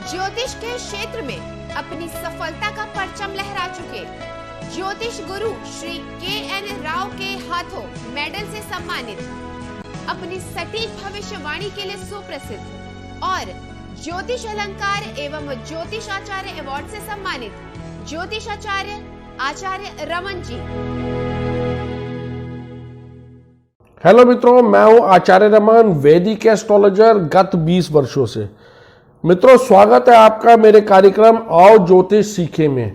ज्योतिष के क्षेत्र में अपनी सफलता का परचम लहरा चुके ज्योतिष गुरु श्री के.एन. राव के हाथों मेडल से सम्मानित, अपनी सटीक भविष्यवाणी के लिए सुप्रसिद्ध और ज्योतिष अलंकार एवं ज्योतिष आचार्य अवार्ड से सम्मानित ज्योतिष आचार्य रमन जी। हेलो मित्रों, मैं हूं आचार्य रमन, वैदिक एस्ट्रोलॉजर गत 20 वर्षों से। मित्रों, स्वागत है आपका मेरे कार्यक्रम आओ ज्योतिष सीखे में।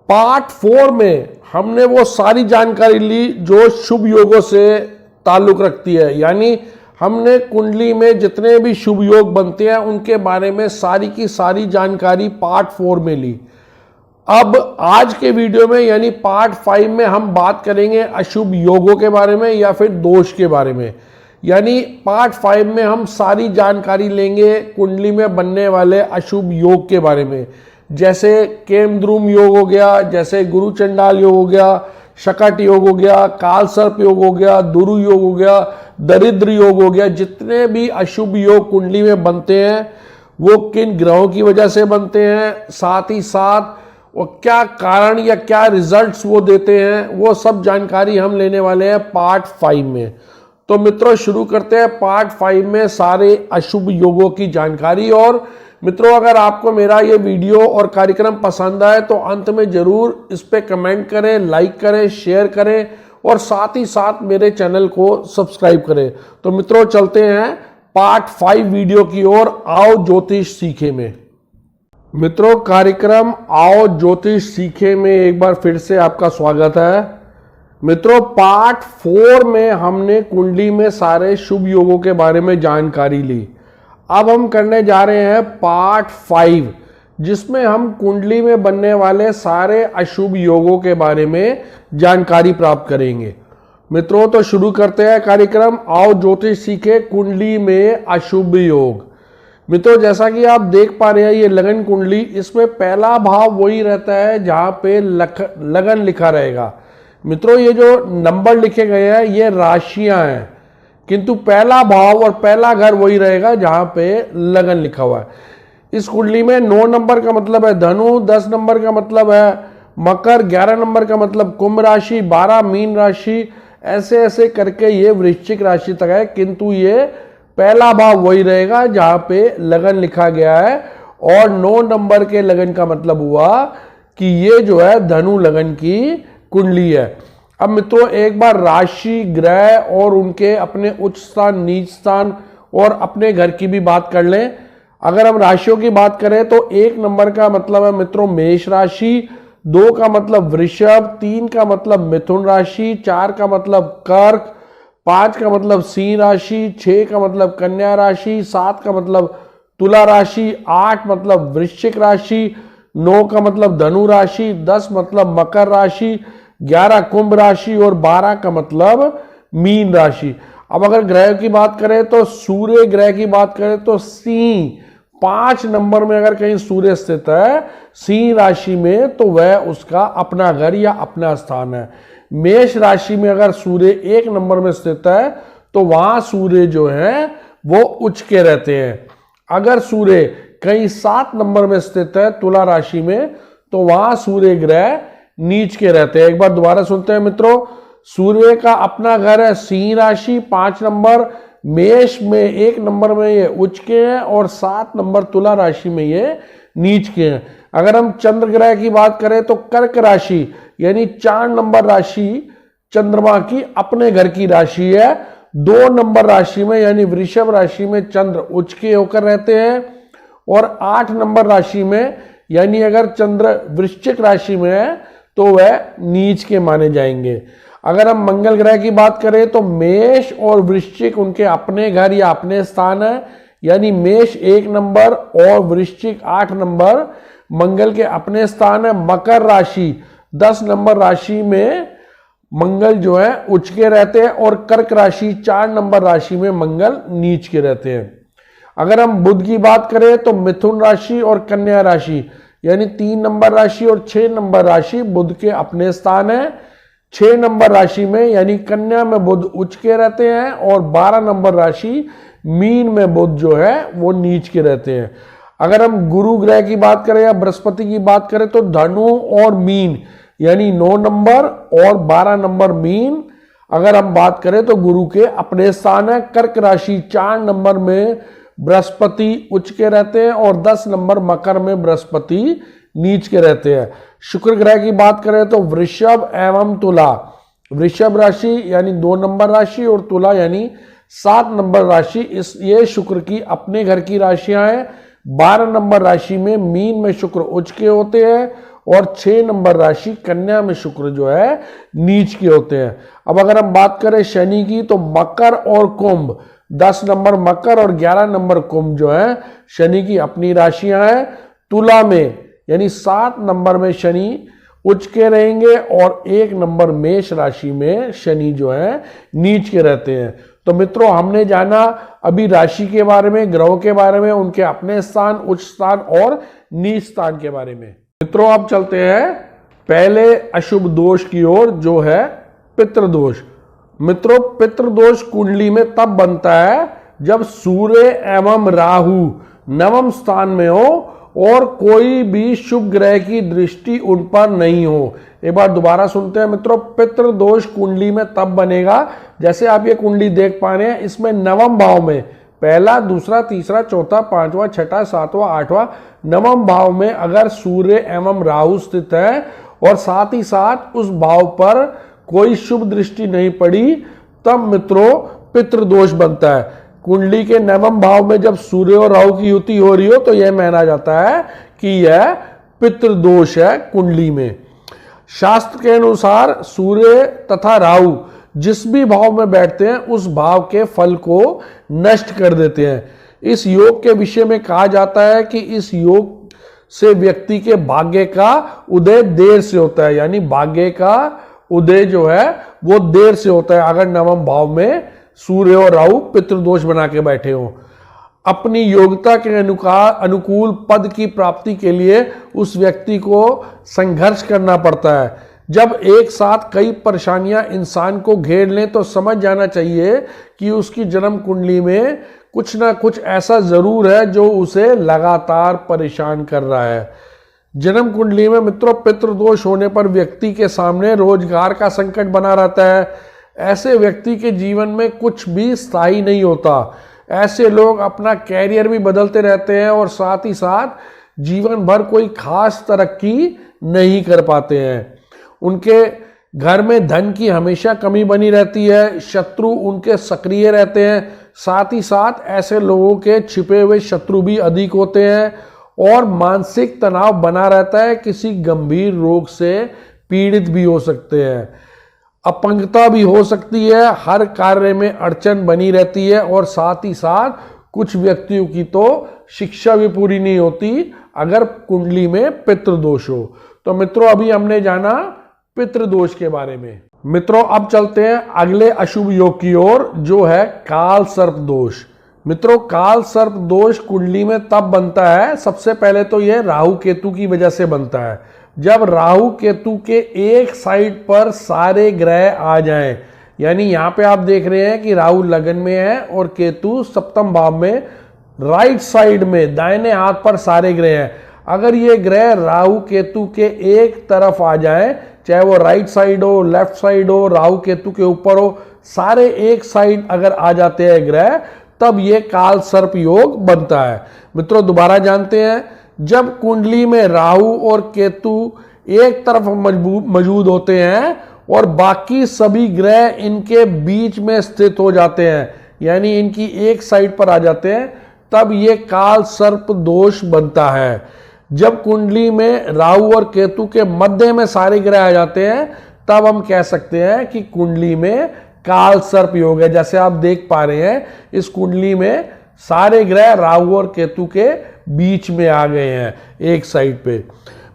पार्ट 4 में हमने वो सारी जानकारी ली जो शुभ योगों से ताल्लुक रखती है, यानी हमने कुंडली में जितने भी शुभ योग बनते हैं उनके बारे में सारी की सारी जानकारी पार्ट 4 में ली। अब आज के वीडियो में यानी पार्ट 5 में हम बात करेंगे अशुभ योगों के बारे में या फिर दोष के बारे में। यानी पार्ट 5 में हम सारी जानकारी लेंगे कुंडली में बनने वाले अशुभ योग के बारे में, जैसे केमद्रुम योग हो गया, जैसे गुरु चंडाल योग हो गया, शकट योग हो गया, काल सर्प योग हो गया, दुरु योग हो गया, दरिद्र योग हो गया। जितने भी अशुभ योग कुंडली में बनते हैं वो किन ग्रहों की वजह से बनते हैं, साथ ही साथ वो क्या कारण या क्या रिजल्ट्स वो देते हैं, वो सब जानकारी हम लेने वाले हैं पार्ट 5 में। तो मित्रों, शुरू करते हैं पार्ट 5 में सारे अशुभ योगों की जानकारी। और मित्रों, अगर आपको मेरा ये वीडियो और कार्यक्रम पसंद आए तो अंत में जरूर इस पे कमेंट करें, लाइक करें, शेयर करें और साथ ही साथ मेरे चैनल को सब्सक्राइब करें। तो मित्रों, चलते हैं पार्ट 5 वीडियो की ओर, आओ ज्योतिष सीखे में। मित्रों, कार्यक्रम आओ ज्योतिष सीखे में एक बार फिर से आपका स्वागत है। मित्रों, पार्ट 4 में हमने कुंडली में सारे शुभ योगों के बारे में जानकारी ली। अब हम करने जा रहे हैं पार्ट 5, जिसमें हम कुंडली में बनने वाले सारे अशुभ योगों के बारे में जानकारी प्राप्त करेंगे। मित्रों, तो शुरू करते हैं कार्यक्रम आओ ज्योतिष सीखे कुंडली में अशुभ योग। मित्रों, जैसा कि आप देख पा रहे हैं ये लगन कुंडली, इसमें पहला भाव वही रहता है जहां पे लगन लिखा रहेगा। मित्रों, ये जो नंबर लिखे गए हैं ये राशियां हैं, किंतु पहला भाव और पहला घर वही रहेगा जहां पे लगन लिखा हुआ है। इस कुंडली में 9 नंबर का मतलब है धनु, 10 नंबर का मतलब है मकर, 11 नंबर का मतलब कुंभ राशि, 12 मीन राशि, ऐसे ऐसे करके ये वृश्चिक राशि तक है, किंतु ये पहला भाव वही रहेगा जहां पे लगन लिखा गया है। और 9 नंबर के लगन का मतलब हुआ कि ये जो है धनु लगन की कुंडली है। अब मित्रों, एक बार राशि, ग्रह और उनके अपने उच्च स्थान, नीच स्थान और अपने घर की भी बात कर लें। अगर हम राशियों की बात करें तो 1 नंबर का मतलब है मित्रों मेष राशि, 2 का मतलब वृषभ, 3 का मतलब मिथुन राशि, 4 का मतलब कर्क, 5 का मतलब सिंह राशि, 6 का मतलब कन्या राशि, 7 का मतलब तुला राशि, 8 मतलब वृश्चिक राशि, 9 का मतलब धनु राशि, 10 मतलब मकर राशि, 11 कुंभ राशि और 12 का मतलब मीन राशि। अब अगर ग्रह की बात करें तो सूर्य ग्रह की बात करें तो सिंह 5 नंबर में अगर कहीं सूर्य स्थित है सिंह राशि में, तो वह उसका अपना घर या अपना स्थान है। मेष राशि में अगर सूर्य 1 नंबर में स्थित है तो वहां सूर्य जो है वो उच्च के रहते हैं। अगर सूर्य कहीं 7 नंबर में स्थित है तुला राशि में, तो वहां सूर्य ग्रह नीच के रहते हैं। एक बार दोबारा सुनते हैं मित्रों, सूर्य का अपना घर है सिंह राशि 5 नंबर, मेष में 1 नंबर में ये उच्च के हैं और 7 नंबर तुला राशि में ये नीच के हैं। अगर हम चंद्र ग्रह की बात करें तो कर्क राशि यानी 4 नंबर राशि चंद्रमा की अपने घर की राशि है। 2 नंबर राशि में यानी वृषभ राशि में चंद्र उच्च के होकर रहते हैं और 8 नंबर राशि में यानी अगर चंद्र वृश्चिक राशि में है तो वह नीच के माने जाएंगे। अगर हम मंगल ग्रह की बात करें तो मेष और वृश्चिक उनके अपने घर या अपने स्थान है, यानी मेष 1 नंबर और वृश्चिक 8 नंबर मंगल के अपने स्थान है। मकर राशि 10 नंबर राशि में मंगल जो है उच्च के रहते हैं और कर्क राशि 4 नंबर राशि में मंगल नीच के रहते हैं। अगर हम बुध की बात करें तो मिथुन राशि और कन्या राशि यानी 3 नंबर राशि और 6 नंबर राशि बुध के अपने स्थान है। 6 नंबर राशि में यानी कन्या में बुध उच्च के रहते हैं और 12 नंबर राशि मीन में बुध जो है वो नीच के रहते हैं। अगर हम गुरु ग्रह की बात करें या बृहस्पति की बात करें तो धनु और मीन यानी 9 नंबर और 12 नंबर मीन। अगर हम बात करें तो गुरु के अपने स्थान है कर्क राशि 4 नंबर में बृहस्पति उच्च के रहते हैं और 10 नंबर मकर में बृहस्पति नीच के रहते हैं। शुक्र ग्रह की बात करें तो वृषभ एवं तुला, वृषभ राशि यानी 2 नंबर राशि और तुला यानी 7 नंबर राशि, ये शुक्र की अपने घर की राशियां हैं। 12 नंबर राशि में मीन में शुक्र उच्च के होते हैं और 6 नंबर राशि कन्या में शुक्र जो है नीच के होते हैं। अब अगर हम बात करें शनि की तो मकर और कुंभ, 10 नंबर मकर और 11 नंबर कुंभ जो है शनि की अपनी राशियां हैं। तुला में यानी 7 नंबर में शनि उच्च के रहेंगे और 1 नंबर मेष राशि में शनि जो है नीच के रहते हैं। तो मित्रों हमने जाना अभी राशि के बारे में, ग्रहों के बारे में, उनके अपने स्थान, उच्च स्थान और नीच स्थान के बारे में। मित्रों अब चलते हैं पहले अशुभ दोष की ओर जो है पितृदोष। मित्रों पितृदोष कुंडली में तब बनता है जब सूर्य एवं राहु नवम स्थान में हो और कोई भी शुभ ग्रह की दृष्टि उन पर नहीं हो। एक बार दोबारा सुनते हैं मित्रों, पितृदोष कुंडली में तब बनेगा, जैसे आप ये कुंडली देख पा रहे हैं, इसमें नवम भाव में पहला, दूसरा, तीसरा, चौथा, पांचवा, छठा, सातवां, आठवां नवम भाव में अगर सूर्य एवं राहु स्थित है और साथ ही साथ उस भाव पर कोई शुभ दृष्टि नहीं पड़ी, तब मित्रों पितृदोष बनता है। कुंडली के नवम भाव में जब सूर्य और राहु की युति हो रही हो तो यह माना जाता है कि यह पितृदोष है कुंडली में। शास्त्र के अनुसार सूर्य तथा राहु जिस भी भाव में बैठते हैं उस भाव के फल को नष्ट कर देते हैं। इस योग के विषय में कहा जाता है कि इस योग से व्यक्ति के भाग्य का उदय देर से होता है, यानी भाग्य का उदय जो है वो देर से होता है अगर नवम भाव में सूर्य और राहु पितृदोष बना के बैठे हो। अपनी योग्यता के अनुकूल पद की प्राप्ति के लिए उस व्यक्ति को संघर्ष करना पड़ता है। जब एक साथ कई परेशानियां इंसान को घेर लें तो समझ जाना चाहिए कि उसकी जन्म कुंडली में कुछ ना कुछ ऐसा जरूर है जो उसे लगातार परेशान कर रहा है। जन्म कुंडली में मित्रों पितृदोष होने पर व्यक्ति के सामने रोजगार का संकट बना रहता है। ऐसे व्यक्ति के जीवन में कुछ भी स्थायी नहीं होता। ऐसे लोग अपना कैरियर भी बदलते रहते हैं और साथ ही साथ जीवन भर कोई खास तरक्की नहीं कर पाते हैं। उनके घर में धन की हमेशा कमी बनी रहती है, शत्रु उनके सक्रिय रहते हैं। साथ ही साथ ऐसे लोगों के छिपे हुए शत्रु भी अधिक होते हैं और मानसिक तनाव बना रहता है। किसी गंभीर रोग से पीड़ित भी हो सकते हैं, अपंगता भी हो सकती है, हर कार्य में अड़चन बनी रहती है और साथ ही साथ कुछ व्यक्तियों की तो शिक्षा भी पूरी नहीं होती अगर कुंडली में पितृदोष हो। तो मित्रों अभी हमने जाना पितृदोष के बारे में। मित्रों अब चलते हैं अगले अशुभ योग की ओर जो है काल सर्प दोष। मित्रों काल सर्प दोष कुंडली में तब बनता है, सबसे पहले तो यह राहु केतु की वजह से बनता है। जब राहु केतु के एक साइड पर सारे ग्रह आ जाएं, यानी यहां पे आप देख रहे हैं कि राहु लगन में है और केतु सप्तम भाव में राइट साइड में दाहिने हाथ पर सारे ग्रह हैं। अगर ये ग्रह राहु केतु के एक तरफ आ जाए, चाहे वो राइट साइड हो, लेफ्ट साइड हो, राहु केतु के ऊपर हो, सारे एक साइड अगर आ जाते हैं ग्रह, तब ये काल सर्प योग बनता है। मित्रों दोबारा जानते हैं, जब कुंडली में राहु और केतु एक तरफ मौजूद होते हैं और बाकी सभी ग्रह इनके बीच में स्थित हो जाते हैं, यानी इनकी एक साइड पर आ जाते हैं, तब ये काल सर्प दोष बनता है। जब कुंडली में राहु और केतु के मध्य में सारे ग्रह आ जाते हैं, तब हम कह सकते हैं कि कुंडली में काल सर्प योग है। जैसे आप देख पा रहे हैं इस कुंडली में सारे ग्रह राहु और केतु के बीच में आ गए हैं एक साइड पे।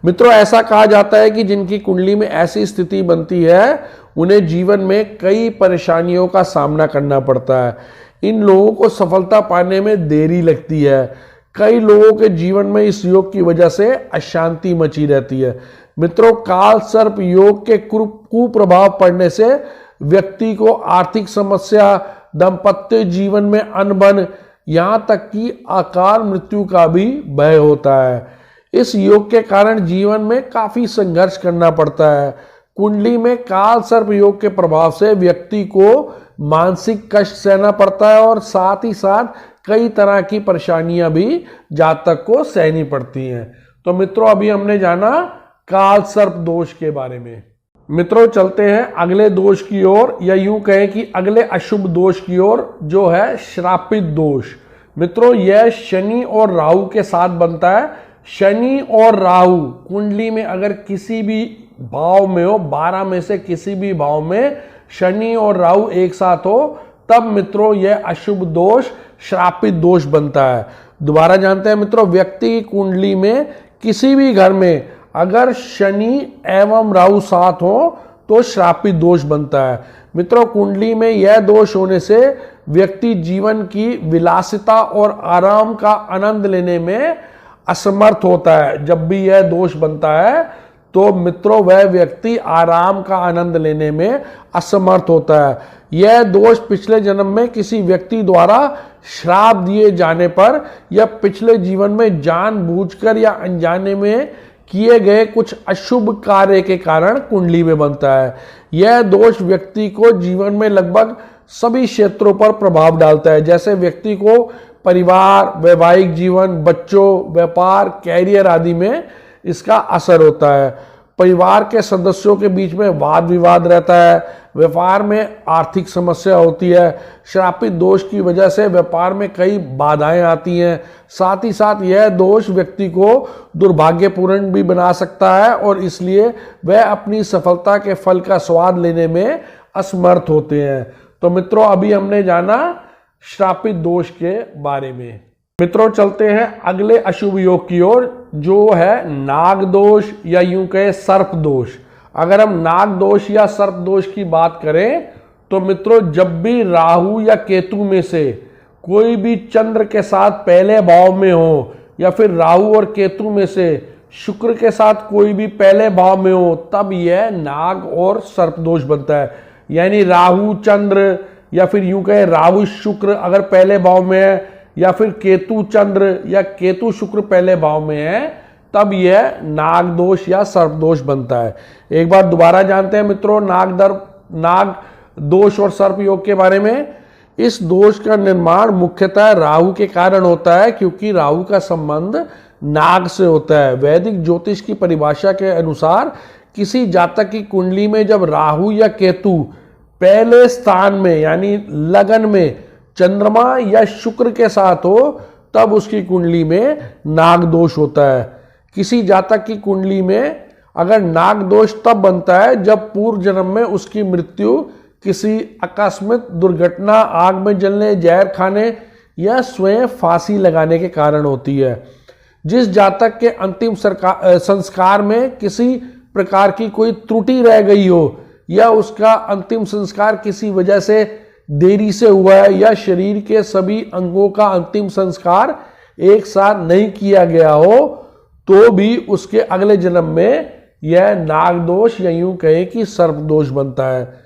मित्रों ऐसा कहा जाता है कि जिनकी कुंडली में ऐसी स्थिति बनती है उन्हें जीवन में कई परेशानियों का सामना करना पड़ता है। इन लोगों को सफलता पाने में देरी लगती है। कई लोगों के जीवन में इस योग की वजह से अशांति मची रहती है। मित्रों काल सर्प योग के कुप्रभाव पड़ने से व्यक्ति को आर्थिक समस्या, दाम्पत्य जीवन में अनबन, यहाँ तक कि अकाल मृत्यु का भी भय होता है। इस योग के कारण जीवन में काफी संघर्ष करना पड़ता है। कुंडली में काल सर्प योग के प्रभाव से व्यक्ति को मानसिक कष्ट सहना पड़ता है और साथ ही साथ कई तरह की परेशानियां भी जातक को सहनी पड़ती हैं। तो मित्रों, अभी हमने जाना काल सर्प दोष के बारे में। मित्रों, चलते हैं अगले दोष की ओर, या यूं कहें कि अगले अशुभ दोष की ओर, जो है श्रापित दोष। मित्रों, यह शनि और राहु के साथ बनता है। शनि और राहु कुंडली में अगर किसी भी भाव में हो, 12 में से किसी भी भाव में शनि और राहु एक साथ हो, तब मित्रों यह अशुभ दोष श्रापित दोष बनता है। दोबारा जानते हैं मित्रों, व्यक्ति की कुंडली में किसी भी घर में अगर शनि एवं राहु साथ हो तो श्रापित दोष बनता है। मित्रों, कुंडली में यह दोष होने से व्यक्ति जीवन की विलासिता और आराम का आनंद लेने में असमर्थ होता है। जब भी यह दोष बनता है तो मित्रों वह व्यक्ति आराम का आनंद लेने में असमर्थ होता है। यह दोष पिछले जन्म में किसी व्यक्ति द्वारा श्राप दिए जाने पर या पिछले जीवन में जानबूझकर या अनजाने में किए गए कुछ अशुभ कार्य के कारण कुंडली में बनता है। यह दोष व्यक्ति को जीवन में लगभग सभी क्षेत्रों पर प्रभाव डालता है, जैसे व्यक्ति को परिवार, वैवाहिक जीवन, बच्चों, व्यापार, कैरियर आदि में इसका असर होता है। परिवार के सदस्यों के बीच में वाद विवाद रहता है, व्यापार में आर्थिक समस्या होती है। श्रापित दोष की वजह से व्यापार में कई बाधाएं आती हैं। साथ ही साथ यह दोष व्यक्ति को दुर्भाग्यपूर्ण भी बना सकता है और इसलिए वह अपनी सफलता के फल का स्वाद लेने में असमर्थ होते हैं। तो मित्रों, अभी हमने जाना श्रापित दोष के बारे में। मित्रों, चलते हैं अगले अशुभ योग की ओर, जो है नाग दोष, या यूं कहे सर्प दोष। अगर हम नाग दोष या सर्प दोष की बात करें तो मित्रों, जब भी राहु या केतु में से कोई भी चंद्र के साथ पहले भाव में हो, या फिर राहु और केतु में से शुक्र के साथ कोई भी पहले भाव में हो, तब यह नाग और सर्प दोष बनता है। यानी राहु चंद्र, या फिर यूं कहे राहु शुक्र अगर पहले भाव में है, या फिर केतु चंद्र या केतु शुक्र पहले भाव में है, तब यह नाग दोष या सर्प दोष बनता है। एक बार दोबारा जानते हैं मित्रों नाग दोष और सर्प योग के बारे में। इस दोष का निर्माण मुख्यतः राहु के कारण होता है, क्योंकि राहु का संबंध नाग से होता है। वैदिक ज्योतिष की परिभाषा के अनुसार किसी जातक की कुंडली में जब राहु या केतु पहले स्थान में यानी लगन में चंद्रमा या शुक्र के साथ हो, तब उसकी कुंडली में नाग दोष होता है। किसी जातक की कुंडली में अगर नाग दोष तब बनता है जब पूर्व जन्म में उसकी मृत्यु किसी आकस्मिक दुर्घटना, आग में जलने, जहर खाने या स्वयं फांसी लगाने के कारण होती है। जिस जातक के अंतिम संस्कार में किसी प्रकार की कोई त्रुटि रह गई हो, या उसका अंतिम संस्कार किसी वजह से देरी से हुआ है, या शरीर के सभी अंगों का अंतिम संस्कार एक साथ नहीं किया गया हो, तो भी उसके अगले जन्म में यह नाग दोष या यूं कहें कि सर्प दोष बनता है।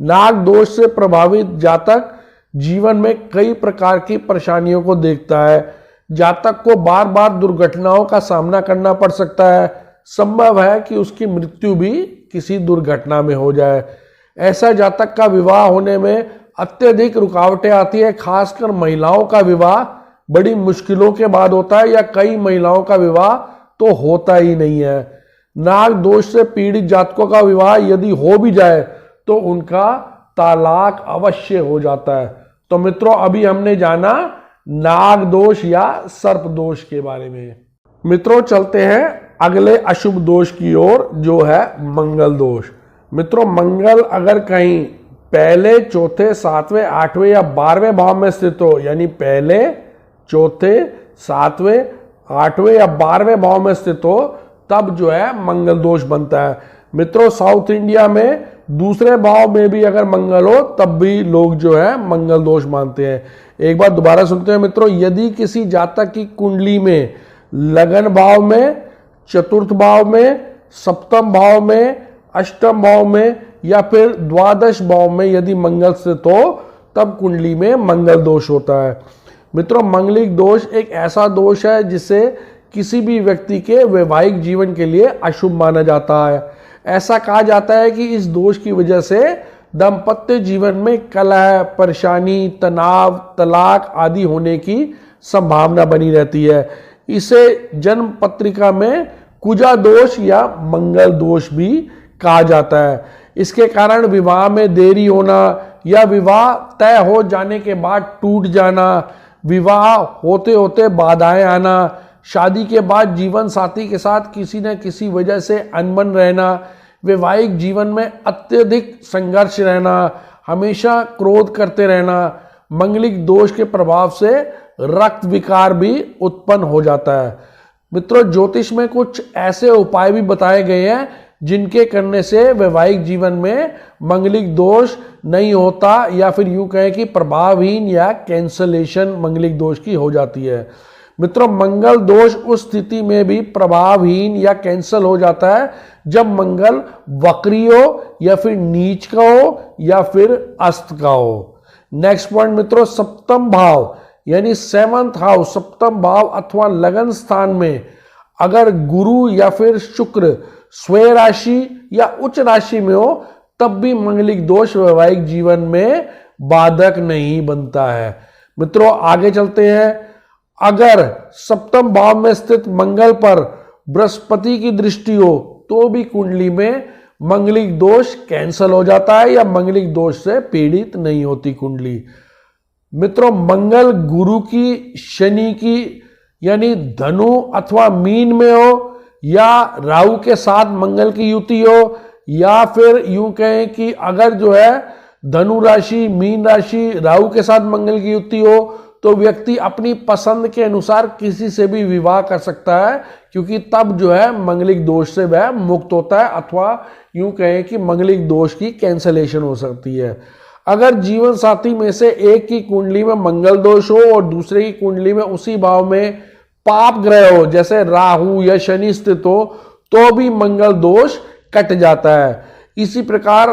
नाग दोष से प्रभावित जातक जीवन में कई प्रकार की परेशानियों को देखता है। जातक को बार बार दुर्घटनाओं का सामना करना पड़ सकता है। संभव है कि उसकी मृत्यु भी किसी दुर्घटना में हो जाए। ऐसा जातक का विवाह होने में अत्यधिक रुकावटें आती है। खासकर महिलाओं का विवाह बड़ी मुश्किलों के बाद होता है, या कई महिलाओं का विवाह तो होता ही नहीं है। नाग दोष से पीड़ित जातकों का विवाह यदि हो भी जाए तो उनका तलाक अवश्य हो जाता है। तो मित्रों, अभी हमने जाना नाग दोष या सर्प दोष के बारे में। मित्रों, चलते हैं अगले अशुभ दोष की ओर, जो है मंगल दोष। मित्रों, मंगल अगर कहीं पहले, चौथे, सातवें, आठवें या 12वें भाव में स्थित हो, यानी पहले, चौथे, सातवें, आठवें या 12वें भाव में स्थित हो, तब जो है मंगल दोष बनता है। मित्रों, साउथ इंडिया में दूसरे भाव में भी अगर मंगल हो, तब भी लोग जो है मंगल दोष मानते हैं। एक बार दोबारा सुनते हैं मित्रों, यदि किसी जातक की कुंडली में लगन भाव में, चतुर्थ भाव में, सप्तम भाव में, अष्टम भाव में या फिर द्वादश भाव में यदि मंगल स्थित हो, तब कुंडली में मंगल दोष होता है। मित्रों, मंगलिक दोष एक ऐसा दोष है जिसे किसी भी व्यक्ति के वैवाहिक जीवन के लिए अशुभ माना जाता है। ऐसा कहा जाता है कि इस दोष की वजह से दाम्पत्य जीवन में कलह, परेशानी, तनाव, तलाक आदि होने की संभावना बनी रहती है। इसे जन्म पत्रिका में कुजा दोष या मंगल दोष भी कहा जाता है। इसके कारण विवाह में देरी होना या विवाह तय हो जाने के बाद टूट जाना, विवाह होते होते बाधाएं आना, शादी के बाद जीवन साथी के साथ किसी न किसी वजह से अनबन रहना, वैवाहिक जीवन में अत्यधिक संघर्ष रहना, हमेशा क्रोध करते रहना, मंगलिक दोष के प्रभाव से रक्त विकार भी उत्पन्न हो जाता है। मित्रों, ज्योतिष में कुछ ऐसे उपाय भी बताए गए हैं जिनके करने से वैवाहिक जीवन में मंगलिक दोष नहीं होता या फिर यूं कहें कि प्रभावहीन या कैंसलेशन मंगलिक दोष की हो जाती है। मित्रों, मंगल दोष उस स्थिति में भी प्रभावहीन या कैंसल हो जाता है जब मंगल वक्री हो या फिर नीच का हो या फिर अस्त का हो। नेक्स्ट पॉइंट मित्रों, सप्तम भाव यानी 7th हाउस, सप्तम भाव अथवा लगन स्थान में अगर गुरु या फिर शुक्र स्वय राशि या उच्च राशि में हो तब भी मंगलिक दोष वैवाहिक जीवन में बाधक नहीं बनता है। मित्रों, आगे चलते हैं। अगर सप्तम भाव में स्थित मंगल पर बृहस्पति की दृष्टि हो तो भी कुंडली में मंगलिक दोष कैंसल हो जाता है या मंगलिक दोष से पीड़ित नहीं होती कुंडली। मित्रों, मंगल गुरु की, शनि की यानी धनु अथवा मीन में हो या राहु के साथ मंगल की युति हो या फिर यूं कहें कि अगर जो है धनु राशि, मीन राशि, राहु के साथ मंगल की युति हो तो व्यक्ति अपनी पसंद के अनुसार किसी से भी विवाह कर सकता है, क्योंकि तब जो है मंगलिक दोष से वह मुक्त होता है अथवा यूं कहें कि मंगलिक दोष की कैंसलेशन हो सकती है। अगर जीवन साथी में से एक की कुंडली में मंगल दोष हो और दूसरे की कुंडली में उसी भाव में पाप ग्रह हो जैसे राहु या शनि स्थित हो तो भी मंगल दोष कट जाता है। इसी प्रकार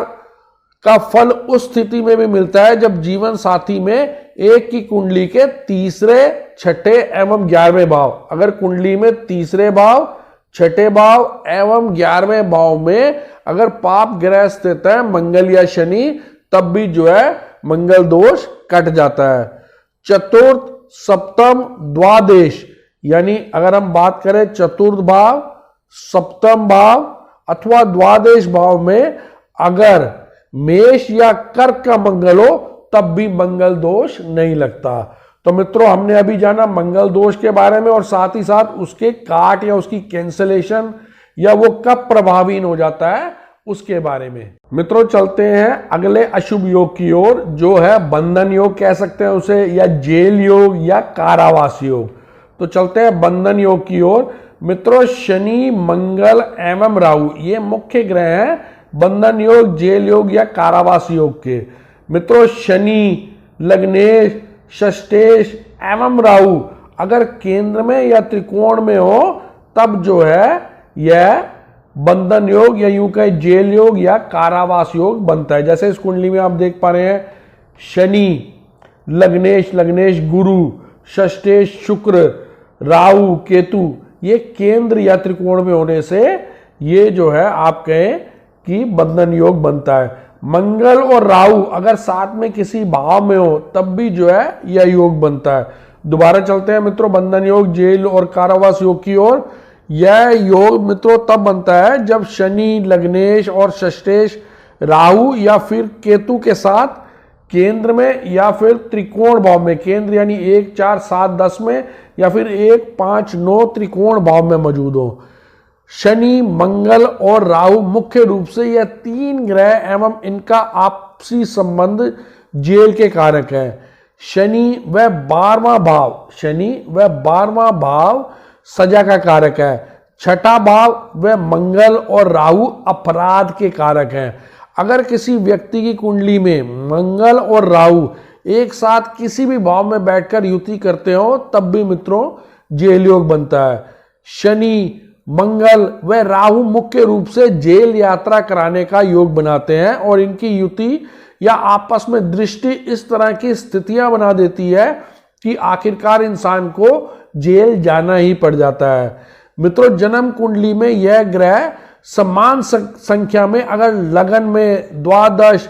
का फल उस स्थिति में भी मिलता है जब जीवन साथी में एक की कुंडली के तीसरे, छठे एवं 11वें भाव, अगर कुंडली में तीसरे भाव, छठे भाव एवं 11वें भाव में अगर पाप ग्रह स्थित है मंगल या शनि, तब भी जो है मंगल दोष कट जाता है। चतुर्थ, सप्तम, द्वादश यानी अगर हम बात करें चतुर्थ भाव, सप्तम भाव अथवा द्वादश भाव में अगर मेष या कर्क का मंगल हो तब भी मंगल दोष नहीं लगता। तो मित्रों, हमने अभी जाना मंगल दोष के बारे में और साथ ही साथ उसके काट या उसकी कैंसलेशन या वो कब प्रभावहीन हो जाता है उसके बारे में। मित्रों, चलते हैं अगले अशुभ योग की ओर, जो है बंधन योग कह सकते हैं उसे, या जेल योग या कारावास योग। तो चलते हैं बंधन योग की ओर। मित्रों, शनि, मंगल एवं राहु ये मुख्य ग्रह हैं बंधन योग, जेल योग या कारावास योग के। मित्रों, शनि, लग्नेश, षष्ठेश एवं राहु अगर केंद्र में या त्रिकोण में हो तब जो है यह बंधन योग या यूं कहें जेल योग या कारावास योग बनता है। जैसे इस कुंडली में आप देख पा रहे हैं शनि, लग्नेश, लग्नेश गुरु, षष्ठेश शुक्र, राहु, केतु, ये केंद्र या त्रिकोण में होने से ये जो है आप कहें कि बंधन योग बनता है। मंगल और राहु अगर साथ में किसी भाव में हो तब भी जो है यह योग बनता है। दोबारा चलते हैं मित्रों बंधन योग, जेल और कारावास योग की ओर। यह योग मित्रों तब बनता है जब शनि, लग्नेश और षष्ठेश राहु या फिर केतु के साथ केंद्र में या फिर त्रिकोण भाव में, केंद्र यानी 1, 4, 7, 10 में या फिर 1, 5, 9 त्रिकोण भाव में मौजूद हो। शनि, मंगल और राहु मुख्य रूप से यह 3 ग्रह एवं इनका आपसी संबंध जेल के कारक है। शनि व 12वां भाव सजा का कारक है। छठा भाव व मंगल और राहु अपराध के कारक हैं। अगर किसी व्यक्ति की कुंडली में मंगल और राहु एक साथ किसी भी भाव में बैठकर युति करते हो तब भी मित्रों जेल योग बनता है। शनि, मंगल व राहु मुख्य रूप से जेल यात्रा कराने का योग बनाते हैं और इनकी युति या आपस में दृष्टि इस तरह की स्थितियां बना देती है कि आखिरकार इंसान को जेल जाना ही पड़ जाता है। मित्रों, जन्म कुंडली में यह ग्रह समान संख्या में अगर लगन में द्वादश,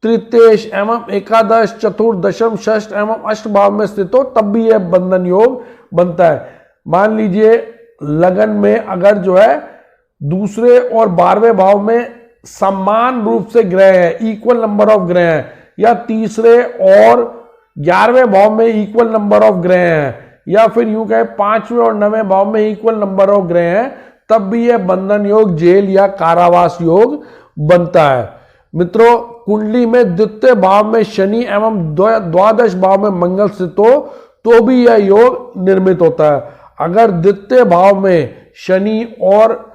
तृतीयेश एवं एकादश, चतुर्दशम, षष्ठ एवं अष्ट भाव में स्थित हो तब भी यह बंधन योग बनता है। मान लीजिए लगन में अगर जो है दूसरे और 12वें भाव में समान रूप से ग्रह है, इक्वल नंबर ऑफ ग्रह हैं, या तीसरे और 11वें भाव में इक्वल नंबर ऑफ ग्रह हैं, या फिर यूं कहे 5वें और 9वें भाव में इक्वल नंबर ऑफ ग्रह हैं, तब भी यह बंधन योग, जेल या कारावास योग बनता है। मित्रों, कुंडली में द्वितीय भाव में शनि एवं द्वादश भाव में मंगल स्थित हो तो भी यह योग निर्मित होता है। अगर द्वितीय भाव में शनि और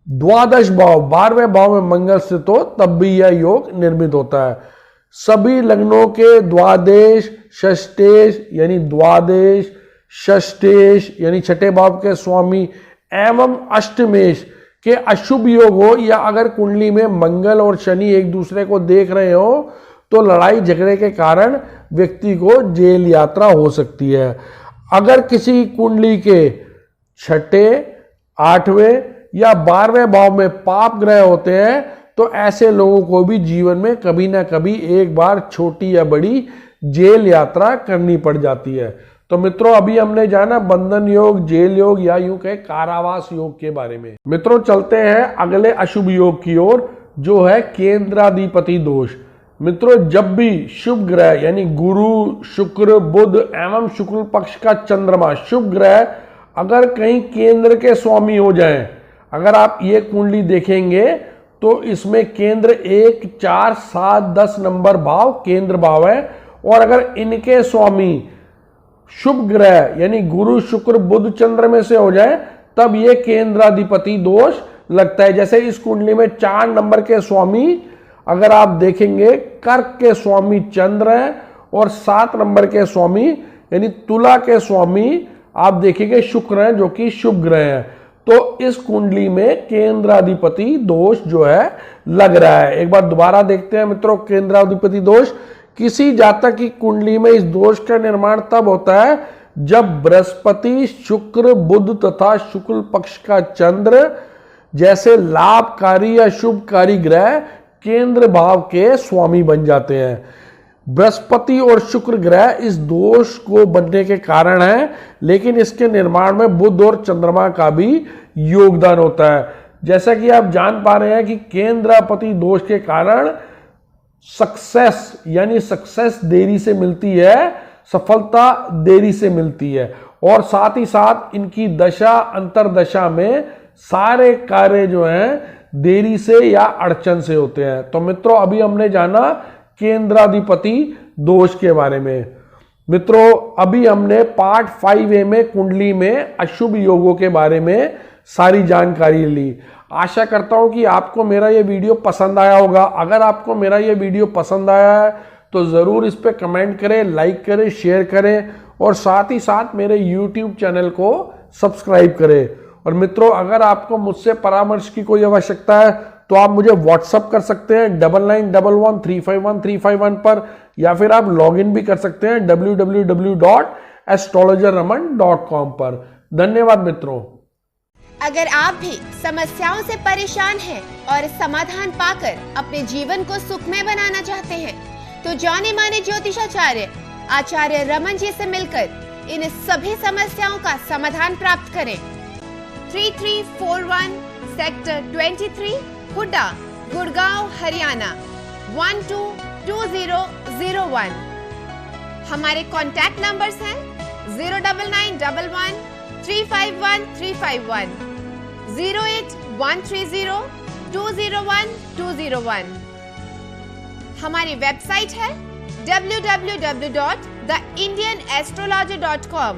द्वादश भाव 12वें भाव में मंगल स्थित हो तब भी यह योग निर्मित होता है। सभी लग्नों के द्वादेश, षष्ठेश यानी द्वादेश, षष्ठेश यानी छठे भाव के स्वामी एवं अष्टमेश के अशुभ योग हो, या अगर कुंडली में मंगल और शनि एक दूसरे को देख रहे हो तो लड़ाई झगड़े के कारण व्यक्ति को जेल यात्रा हो सकती है। अगर किसी कुंडली के छठे, 8वें या 12वें भाव में पाप ग्रह होते हैं तो ऐसे लोगों को भी जीवन में कभी ना कभी एक बार छोटी या बड़ी जेल यात्रा करनी पड़ जाती है। तो मित्रों, अभी हमने जाना बंधन योग, जेल योग या यूं कहे कारावास योग के बारे में। मित्रों, चलते हैं अगले अशुभ योग की ओर, जो है केंद्राधिपति दोष। मित्रों, जब भी शुभ ग्रह यानी गुरु, शुक्र, बुध एवं शुक्ल पक्ष का चंद्रमा शुभ ग्रह अगर कहीं केंद्र के स्वामी हो जाएं, अगर आप ये कुंडली देखेंगे तो इसमें केंद्र 1, 4, 7, 10 नंबर भाव केंद्र भाव है, और अगर इनके स्वामी शुभ ग्रह यानी गुरु, शुक्र, बुध, चंद्र में से हो जाए तब ये केंद्राधिपति दोष लगता है। जैसे इस कुंडली में 4 नंबर के स्वामी अगर आप देखेंगे कर्क के स्वामी चंद्र हैं, और 7 नंबर के स्वामी यानी तुला के स्वामी आप देखेंगे शुक्र हैं, जो कि शुभ ग्रह हैं। तो इस कुंडली में केंद्राधिपति दोष जो है लग रहा है। एक बार दोबारा देखते हैं मित्रों, केंद्राधिपति दोष किसी जातक की कुंडली में इस दोष का निर्माण तब होता है जब बृहस्पति, शुक्र, बुध तथा शुक्ल पक्ष का चंद्र जैसे लाभकारी या शुभकारी ग्रह केंद्र भाव के स्वामी बन जाते हैं। बृहस्पति और शुक्र ग्रह इस दोष को बनने के कारण है, लेकिन इसके निर्माण में बुध और चंद्रमा का भी योगदान होता है। जैसा कि आप जान पा रहे हैं कि केंद्राधिपति दोष के कारण सक्सेस यानी सक्सेस देरी से मिलती है, सफलता देरी से मिलती है, और साथ ही साथ इनकी दशा अंतरदशा में सारे कार्य जो हैं देरी से या अड़चन से होते हैं। तो मित्रों, अभी हमने जाना केंद्राधिपति दोष के बारे में। मित्रों, अभी हमने पार्ट 5A में कुंडली में अशुभ योगों के बारे में सारी जानकारी ली। आशा करता हूं कि आपको मेरा ये वीडियो पसंद आया होगा। अगर आपको मेरा ये वीडियो पसंद आया है तो ज़रूर इस पर कमेंट करें, लाइक करें, शेयर करें, और साथ ही साथ मेरे YouTube चैनल को सब्सक्राइब करें। और मित्रों, अगर आपको मुझसे परामर्श की कोई आवश्यकता है तो आप मुझे व्हाट्सअप कर सकते हैं 9911351351 पर, या फिर आप लॉगिन भी कर सकते हैं www.astrologerraman.com पर। धन्यवाद मित्रों। अगर आप भी समस्याओं से परेशान हैं और समाधान पाकर अपने जीवन को सुखमय बनाना चाहते हैं, तो जाने माने ज्योतिषाचार्य आचार्य रमन जी से मिलकर इन सभी समस्याओं का समाधान प्राप्त करें। 3341 सेक्टर 23 हुड्डा, गुड़गांव, हरियाणा 122001। हमारे कॉन्टैक्ट नंबर्स हैं 09911351351, 08130201201। हमारी वेबसाइट है www.theindianastrologer.com।